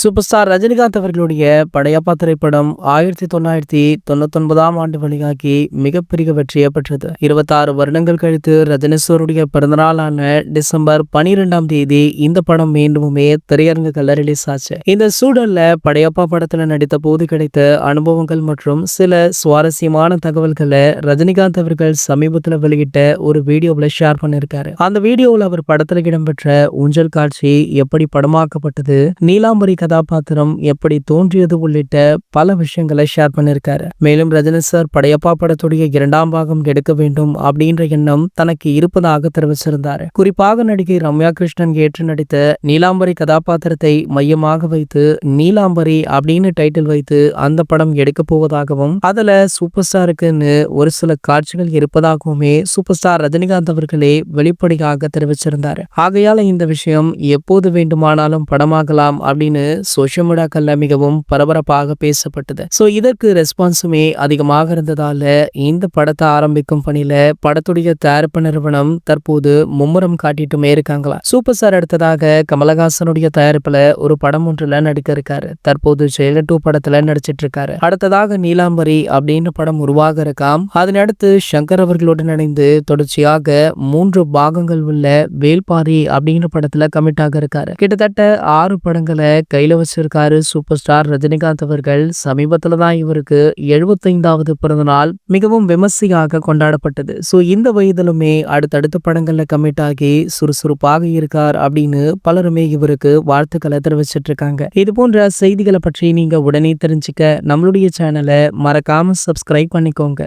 Super star Rajinikanth அவர்களுடைய படையப்பா திரைப்படம் 1999ஆம் ஆண்டு வெளியாகி மிகப்பெரிய வெற்றியை பெற்றது. 26 வருடங்கள் கழித்து ரஜினி சாருடைய பிறந்தநாளான டிசம்பர் 12ஆம் தேதி இந்த படம் மீண்டுமே திரையரங்குகள்ல ரிலீஸ் ஆச்சு. இந்த சூழல்ல படையப்பா படத்துல நடித்த போது கிடைத்த அனுபவங்கள் மற்றும் சில சுவாரஸ்யமான தகவல்களை ரஜினிகாந்த் அவர்கள் சமீபத்துல வெளியிட்ட ஒரு வீடியோவில் ஷேர் பண்ணியிருக்காரு. அந்த வீடியோவில் அவர் படத்துல இடம்பெற்ற ஊஞ்சல் காட்சி எப்படி படமாக்கப்பட்டது, நீலாம்பரி கதாபாத்திரம் எப்படி தோன்றியது உள்ளிட்ட பல விஷயங்களை ஷேர் பண்ணிருக்காரு. மேலும் ரஜினி சார் படையப்பா படத்துடைய 2ஆம் பாகம் எடுக்க வேண்டும் அப்படின்ற எண்ணம் தனக்கு இருப்பதாக தெரிவிச்சிருந்தாரு. குறிப்பாக நடிகை ரம்யா கிருஷ்ணன் ஏற்று நடித்த நீலாம்பரி கதாபாத்திரத்தை மையமாக வைத்து நீலாம்பரி அப்படின்னு டைட்டில் வைத்து அந்த படம் எடுக்க போவதாகவும் அதுல சூப்பர் ஸ்டாருக்குன்னு ஒரு சில காட்சிகள் இருப்பதாகவுமே சூப்பர் ஸ்டார் ரஜினிகாந்த் அவர்களே வெளிப்படையாக தெரிவிச்சிருந்தாரு. ஆகையால இந்த விஷயம் எப்போது வேண்டுமானாலும் படமாகலாம் அப்படின்னு சோஷியல் மீடியாக்கள்ல மிகவும் பரபரப்பாக பேசப்பட்டது. சோ இதற்கு ரெஸ்பான்ஸுமே அதிகமாக இருந்ததால இந்த படத்தை ஆரம்பிக்கும் பணியில படத்துடைய தயாரிப்பு நிறுவனம் தற்போது மும்முரம் காட்டிட்டுமே இருக்காங்களா. சூப்பர் ஸ்டார் அடுத்ததாக கமலஹாசனுடைய தயாரிப்புல ஒரு படம் ஒன்றுல நடிக்க இருக்காரு. தற்போது ஜெயிலர் 2 படத்துல நடிச்சிட்டு இருக்காரு. அடுத்ததாக நீலாம்பரி அப்படின்னு படம் உருவாக இருக்காம். அதனடுத்து சங்கர் அவர்களுடன் இணைந்து தொடர்ச்சியாக 3 பாகங்கள் உள்ள வேல்பாரி அப்படின்ற படத்துல கமிட் ஆக இருக்காரு. கிட்டத்தட்ட 6 படங்களை கையில வச்சிருக்காரு சூப்பர் ஸ்டார் ரஜினிகாந்த் அவர்கள். சமீபத்துல தான் இவருக்கு 75வது பிறந்த நாள் மிகவும் விமர்சையாக கொண்டாடப்பட்டது. சோ இந்த வயதிலுமே அடுத்தடுத்த படங்கள்ல கமிட் ஆகி சுறுசுறுப்பாக இருக்கார் அப்படின்னு பலருமே இவருக்கு வாழ்த்துக்களை தெரிவிச்சிட்டு இருக்காங்க. இது போன்ற செய்திகளை பற்றி நீங்க உடனே தெரிஞ்சுக்க நம்மளுடைய சேனலை மறக்காம சப்ஸ்கிரைப் பண்ணிக்கோங்க.